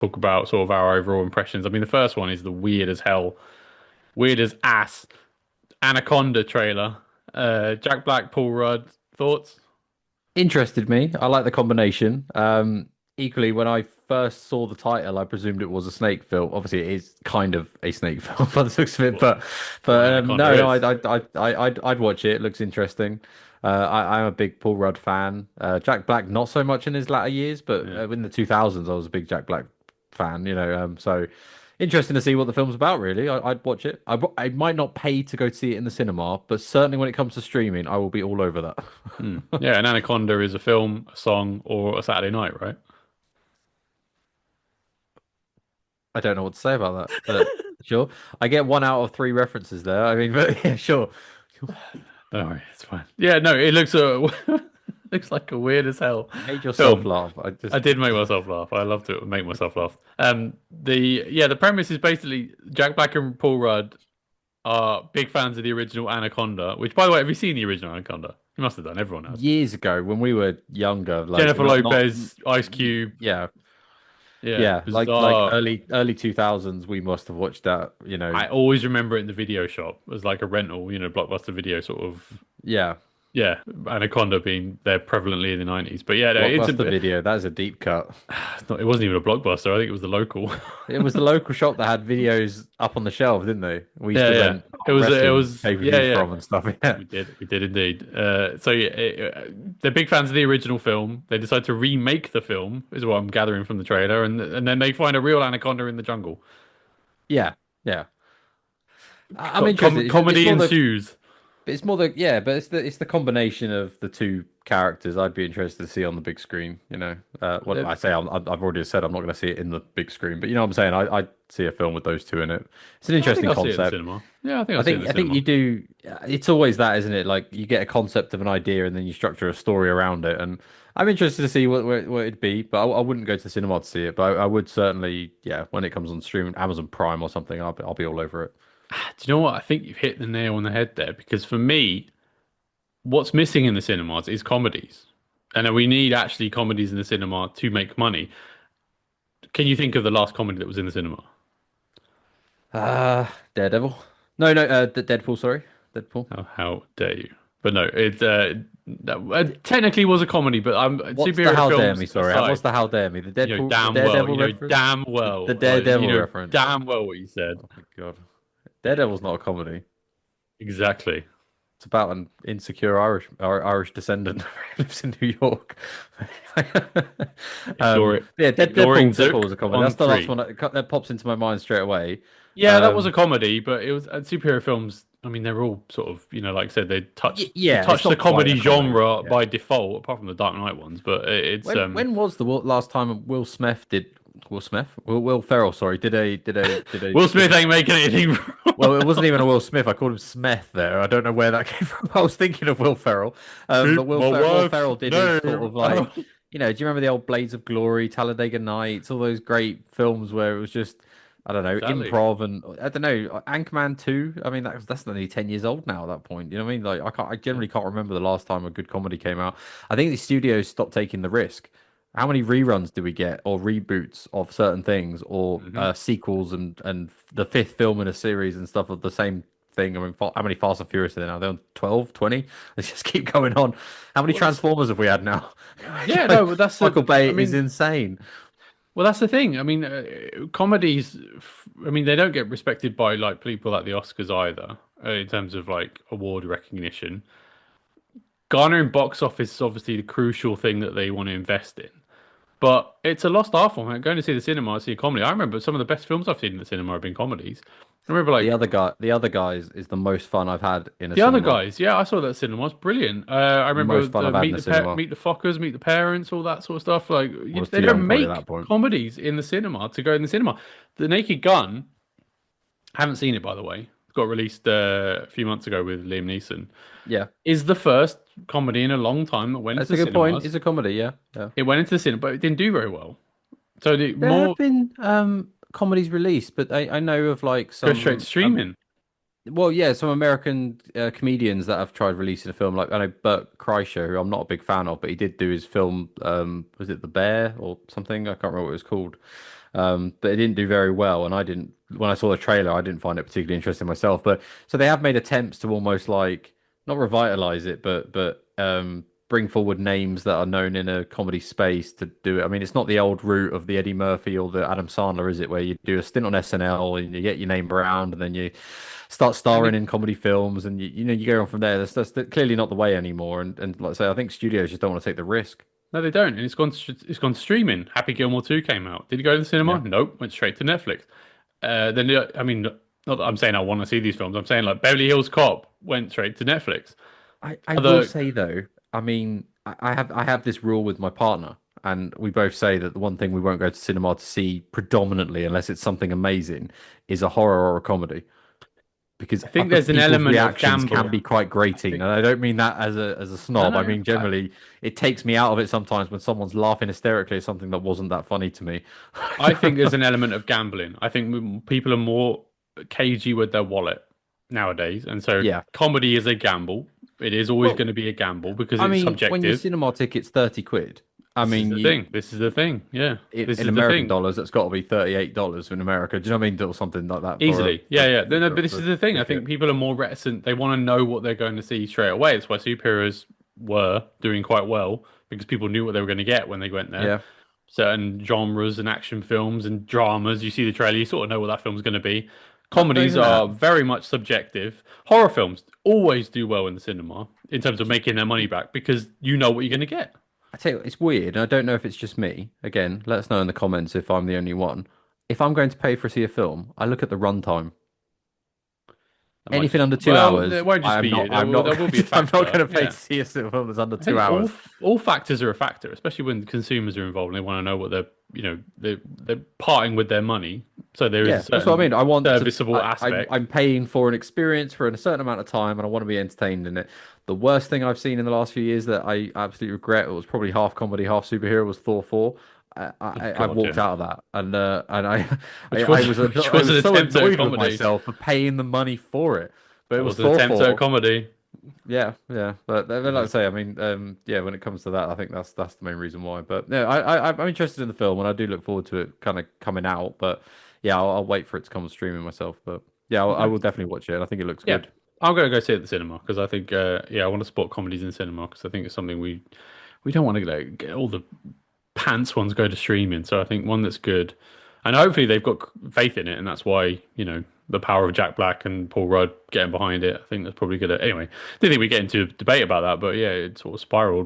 talk about sort of our overall impressions. I mean, the first one is the weird as hell, weird as ass Anaconda trailer. Jack Black, Paul Rudd, thoughts? Interested me. I like the combination. Equally, when I first saw the title, I presumed it was a snake film. Obviously, it is kind of a snake film by the looks of it, What, but what no, Anaconda no, is? I'd watch it. It looks interesting. I'm a big Paul Rudd fan. Jack Black, not so much in his latter years, but Yeah. in the 2000s, I was a big Jack Black fan. So interesting to see what the film's about. Really, I'd watch it. I might not pay to go to see it in the cinema, but certainly when it comes to streaming, I will be all over that. Hmm. Yeah, an Anaconda is a film, a song, or a Saturday night, right? I don't know what to say about that, but sure. I get one out of three references there. I mean, but yeah, sure. All right, it's fine. Yeah, no, it looks looks like a weird as hell You made yourself film. laugh. I did make myself laugh. I love to make myself laugh. The premise is basically Jack Black and Paul Rudd are big fans of the original Anaconda. Which, by the way, have you seen the original Anaconda? You must have done. Everyone has. Years ago when we were younger, like Jennifer not Lopez, Ice Cube. yeah, Yeah, yeah, like bizarre. early 2000s, we must have watched that, I always remember it in the video shop as like a rental, Blockbuster video sort of. yeah, Yeah, Anaconda being there prevalently in the 90s. But yeah, no, it's Blockbuster a. Video. That is a deep cut. It wasn't even a Blockbuster. I think it was the local. It was the local shop that had videos up on the shelf, didn't they? We used Yeah, to yeah. rent It wrestling was, yeah, pay-per-views yeah. from and stuff. Yeah, We did indeed. So yeah, they're big fans of the original film. They decide to remake the film, is what I'm gathering from the trailer, and then they find a real anaconda in the jungle. yeah, yeah. I'm interested. It's Comedy more the ensues. It's more the yeah, but it's the combination of the two characters I'd be interested to see on the big screen. What Uh, I say, I've already said I'm not going to see it in the big screen, but you know what I'm saying. I'd see a film with those two in it. It's an I think interesting I'll see it in the concept. cinema. Yeah, I think I'll see it in the I think cinema. you do. It's always that, isn't it? Like you get a concept of an idea and then you structure a story around it. And I'm interested to see what it'd be, but I wouldn't go to the cinema to see it. But I would certainly, yeah, when it comes on stream, Amazon Prime or something, I'll be all over it. Do you know what? I think you've hit the nail on the head there because for me, what's missing in the cinemas is comedies. And we need actually comedies in the cinema to make money. Can you think of the last comedy that was in the cinema? Daredevil. No, no, Deadpool. Sorry, Deadpool. Oh, how dare you? But no, technically was a comedy, but What's the superhero how dare films me? Sorry, aside, what's the how dare me? The damn well, Daredevil reference, damn the well, Daredevil reference. damn well what you said. Oh my God, Daredevil's not a comedy. Exactly. It's about an insecure Irish descendant who lives in New York. Ignore it. Yeah, Ignoring Deadpool was Zook a comedy. on That's the last three. one that pops into my mind straight away. Yeah, that was a Um, comedy, but it was superhero films. I mean, they're all sort of, like I said, they yeah, it's touch the not quite a comedy comedy. genre Yeah. by default, apart from the Dark Knight ones. But it's When was the last time Will Smith? Will Ferrell, sorry, Will Smith ain't making anything well, it wasn't even a Will Smith. I called him Smith there. I don't know where that came from. I was thinking of Will Ferrell. But Keep my Will wife's Ferrell did his sort name. of like, do you remember the old Blades of Glory, Talladega Nights, all those great films where it was just, I don't know, Exactly. improv and I don't know, Anchorman 2. I mean, that's only 10 years old now at that point. You know what I mean? Like, I generally can't remember the last time a good comedy came out. I think the studios stopped taking the risk. How many reruns do we get, or reboots of certain things, or Hmm. sequels and the fifth film in a series and stuff of the same thing? I mean, how many Fast and Furious are there now? They're on 12, 20? Let's just keep going on. How many Well, that's Transformers have we had now? yeah, no, but that's the. Michael I Bay is mean, insane. well, that's the thing. I mean, comedies. I mean, they don't get respected by like people at the Oscars either, in terms of like award recognition. Garnering box office is obviously the crucial thing that they want to invest in. But it's a lost art form. Going to see the cinema, I see a comedy. I remember some of the best films I've seen in the cinema have been comedies. I remember like The other guys is the most fun I've had in a the other cinema. guys. Yeah, I saw that cinema. It's brilliant. I remember Most fun the I've had in a cinema. Meet the Fockers, Meet the Parents, all that sort of stuff. Like I was they too don't young probably at make that point. comedies in the cinema to go in the cinema. The Naked Gun. Haven't seen it by the way. It got released a few months ago with Liam Neeson. Yeah, Is the first comedy in a long time that went into that's the a good point. cinemas. It's a comedy. Yeah, yeah. It went into the cinema, but it didn't do very well. So the There have more been comedies released, but I know of like go straight to some streaming. well, yeah, some American comedians that have tried releasing a film. Like I know Bert Kreischer, who I'm not a big fan of, but he did do his film. Was it The Bear or something? I can't remember what it was called. But it didn't do very well, and I didn't. When I saw the trailer, I didn't find it particularly interesting myself. But so they have made attempts to almost like not revitalize it, but bring forward names that are known in a comedy space to do it. I mean, it's not the old route of the Eddie Murphy or the Adam Sandler, is it? Where you do a stint on SNL and you get your name around, and then you start And starring in comedy films, and you go on from there. That's clearly not the way anymore. And like I say, I think studios just don't want to take the risk. no, they don't, and it's gone streaming. Happy Gilmore 2 came out. Did you go to the cinema? Yeah. Nope, went straight to Netflix. Then I mean, not that I'm saying I want to see these films. I'm saying like Beverly Hills Cop went straight to Netflix. I will Other, say though, I mean, I have this rule with my partner, and we both say that the one thing we won't go to cinema to see predominantly, unless it's something amazing, is a horror or a comedy. Because I think other there's an people's element of reactions can gamble. be quite I grating, and think I don't mean that as a no, snob. I no. mean generally, it takes me out of it sometimes when someone's laughing hysterically at something that wasn't that funny to me. I think there's an element of gambling. I think people are more cagey with their wallet nowadays, and so Yeah. comedy is a gamble. It is always Well, going to be a gamble because I it's mean, when your subjective. cinema ticket's 30 quid, I This is mean, the you thing. This is the thing. Yeah, this in is the American thing. dollars, that's got to be $38 in America. Do you know what I mean? Or something like that for a Easily. Yeah, yeah. No, no, but this for a is the thing. I think ticket. people are more reticent. They want to know what they're going to see straight away. That's why superheroes were doing quite well because people knew what they were going to get when they went there. Yeah. Certain genres and action films and dramas, you see the trailer, you sort of know what that film's going to be. Not Comedies even that. are very much subjective. Horror films always do well in the cinema in terms of making their money back because you know what you're going to get. I tell you, it's weird, and I don't know if it's just me. Again, let us know in the comments if I'm the only one. If I'm going to pay for see a film, I look at the runtime. That might Anything just under two well, it hours, won't just I be am you. not. There I'm will not. there will be a I'm not going factor. to pay to Yeah. see a film that's under I two think hours. all factors are a factor, especially when consumers are involved and they want to know what they're parting with their money. So there is a Yeah, that's what I mean. certain I want to. serviceable aspect. I'm paying for an experience for a certain amount of time, and I want to be entertained in it. The worst thing I've seen in the last few years that I absolutely regret, it was probably half comedy, half superhero, was Thor 4. Oh I've God, walked yeah. out of that, and Which was which I was an was so attempt at a annoyed with comedy. myself for paying the money for it. But it That was was an Thor attempt at a 4. comedy. Yeah, yeah. But then, like I Yeah. say, I mean, yeah, when it comes to that, I think that's the main reason why. But yeah, I'm interested in the film, and I do look forward to it kind of coming out. But yeah, I'll wait for it to come on streaming myself. But yeah, I No. will definitely watch it. And I think it looks Yeah. good. I'm gonna go see it at the cinema because I think yeah, I want to support comedies in cinema because I think it's something we don't want to get all the pants ones go to streaming. So I think one that's good, and hopefully they've got faith in it, and that's why the power of Jack Black and Paul Rudd getting behind it. I think that's probably good. Anyway, didn't think we get into a debate about that, but yeah, it sort of spiraled.